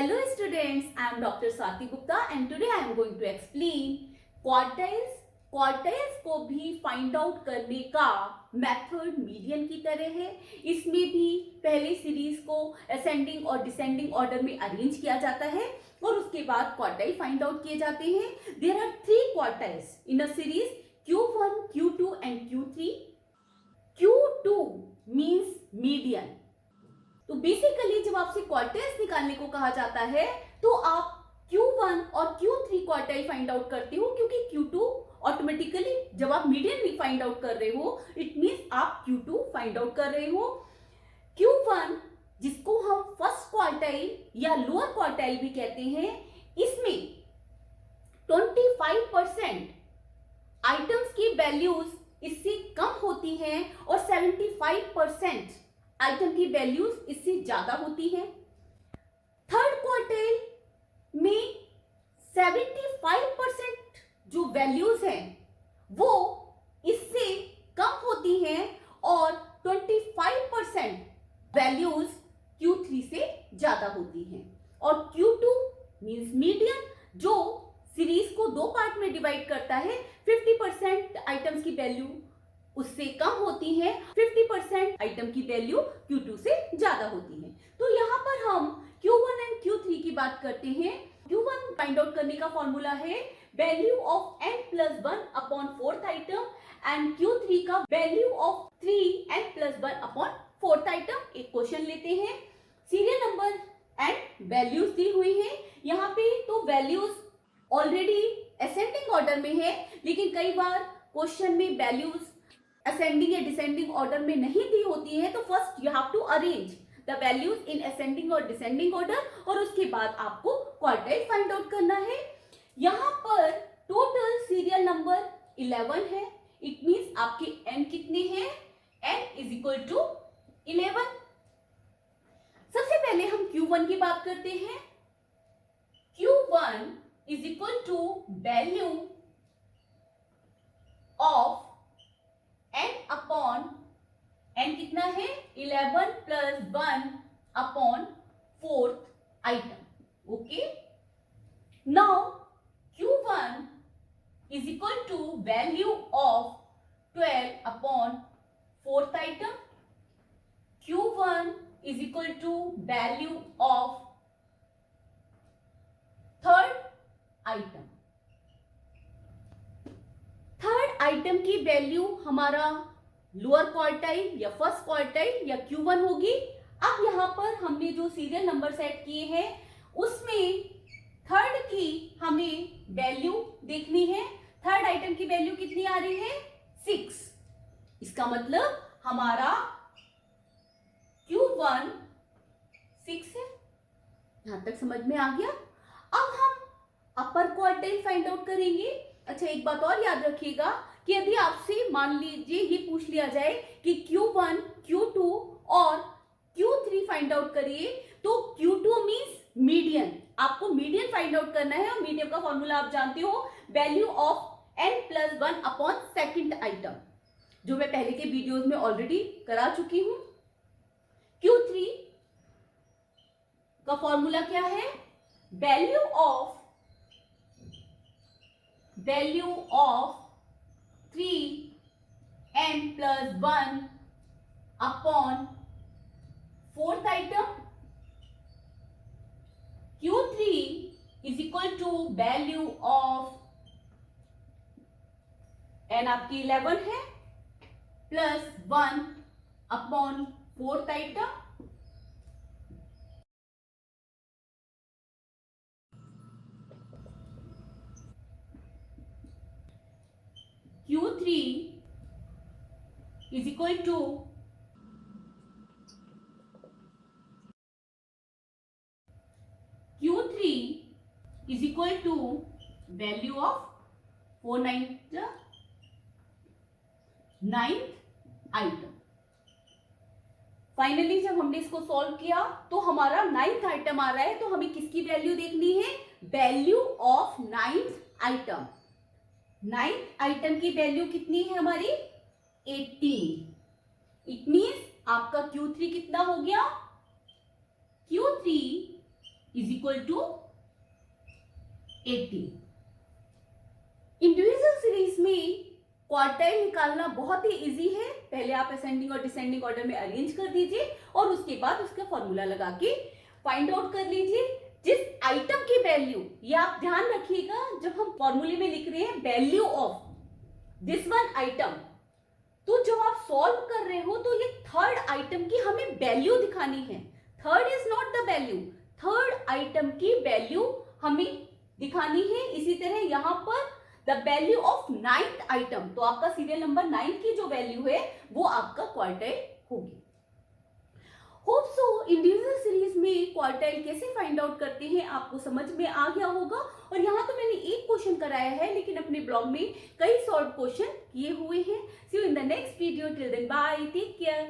Hello students, I am Dr. Swati Gupta and today I am going to explain quartiles. Quartiles को भी find out करने का method median की तरह है। इसमें भी पहले सीरीज को असेंडिंग और डिसेंडिंग ऑर्डर में अरेंज किया जाता है और उसके बाद क्वार्टाइल फाइंड आउट किए जाते हैं। There are 3 quartiles in a series Q1, Q2 and Q3। Q2 means median. तो बेसिकली जब आपसे क्वार्टाइल्स निकालने को कहा जाता है तो आप Q1 और Q3 क्वार्टाइल फाइंड आउट करते हो, क्योंकि Q2 ऑटोमेटिकली जब आप मीडियन भी फाइंड आउट कर रहे हो इट मींस आप Q2 फाइंड आउट कर रहे हो। Q1 जिसको हम फर्स्ट क्वार्टाइल या लोअर क्वार्टाइल भी कहते हैं, इसमें 25% आइटम्स की वैल्यूज इससे कम होती हैं और 75% आइटम की वैल्यूज इससे ज्यादा होती हैं। थर्ड क्वार्टाइल में 75% जो वैल्यूज हैं वो इससे कम होती हैं और 25% वैल्यूज Q3 से ज्यादा होती हैं। और Q2 मींस मीडियन, जो सीरीज को दो पार्ट में डिवाइड करता है। 50% आइटम्स की वैल्यू उससे कम होती है, 50% आइटम की वैल्यू Q2 से ज्यादा होती है। तो यहाँ पर हम Q1 एंड Q3 की बात करते हैं। Q1 फाइंड आउट करने का फॉर्मूला है value of n+1 upon fourth item and Q3 का value of 3n+1 upon fourth item. एक क्वेश्चन लेते हैं। सीरियल नंबर एंड वैल्यूज दी हुई है यहाँ पे, तो वैल्यूज ऑलरेडी असेंडिंग ऑर्डर में है, लेकिन कई बार क्वेश्चन में वैल्यूज असेंडिंग या डिसेंडिंग ऑर्डर में नहीं दी होती है, तो first you have to arrange the values in ascending और डिसेंडिंग ऑर्डर और उसके बाद आपको क्वार्टाइल फाइंड आउट करना है। यहाँ पर टोटल सीरियल नंबर 11 है। इट मींस आपके n कितने हैं? n is equal to 11। सबसे पहले हम Q1 की बात करते हैं। Q1 is equal to value of n upon n कितना है? 11 plus 1 upon fourth item. Okay, now Q1 is equal to value of 12 upon fourth item. Q1 is equal to value of third item. Third item की value हमारा lower quartile या first quartile या Q1 होगी। अब यहाँ पर हमने जो सीरियल नंबर सेट किए हैं उसमें थर्ड की हमें वैल्यू देखनी है। थर्ड आइटम की वैल्यू कितनी आ रही है? 6। इसका मतलब हमारा Q1 6 है। यहां तक समझ में आ गया। अब हम अपर क्वार्टाइल फाइंड आउट करेंगे। अच्छा, एक बात और याद रखिएगा कि यदि आपसे मान लीजिए ये पूछ लिया जाए कि Q1, Q2 और Q3 फाइंड आउट करिए, तो Q2 मींस मीडियन। आपको मीडियन फाइंड आउट करना है और मीडियन का फॉर्मूला आप जानते हो, value of n+1 upon second item, जो मैं पहले के वीडियोस में ऑलरेडी करा चुकी हूं। Q3 का फॉर्मूला क्या है? Value of 3n+1 upon fourth item. Q3 is equal to value of n आपकी 11 है plus 1 upon fourth item. Q3 is equal to value of 4/9 item. Finally जब हमने इसको सॉल्व किया तो हमारा 9th आइटम आ रहा है, तो हमें किसकी वैल्यू देखनी है? Value of 9th item. 9th item की वैल्यू कितनी है हमारी? 18। इट मींस आपका Q3 कितना हो गया? Q3 is equal to 80। Individual series में क्वार्टाइल निकालना बहुत ही इजी है। पहले आप असेंडिंग और डिसेंडिंग ऑर्डर में अरेंज कर दीजिए और उसके बाद उसका फॉर्मूला लगा के फाइंड आउट कर लीजिए। जिस आइटम की वैल्यू, ये आप ध्यान रखिएगा जब हम फॉर्मूले में लिख रहे हैं value of this one item, तो जब आप सॉल्व कर रहे हो तो ये थर्ड आइटम की हमें वैल्यू दिखानी है। Third is not the value, third item की वैल्यू हमें दिखानी है। इसी तरह यहां पर the value of ninth item, तो आपका सीरियल नंबर 9 की जो वैल्यू है वो आपका क्वार्टाइल होगी। होप सो इंडिविजुअल सीरीज में क्वार्टाइल कैसे फाइंड आउट करते हैं आपको समझ में आ गया होगा। और यहाँ तो मैंने एक क्वेश्चन कराया है, लेकिन अपने ब्लॉग में कई सॉल्व क्वेश्चन किए हुए हैं। See you in the next video, till then bye, take care.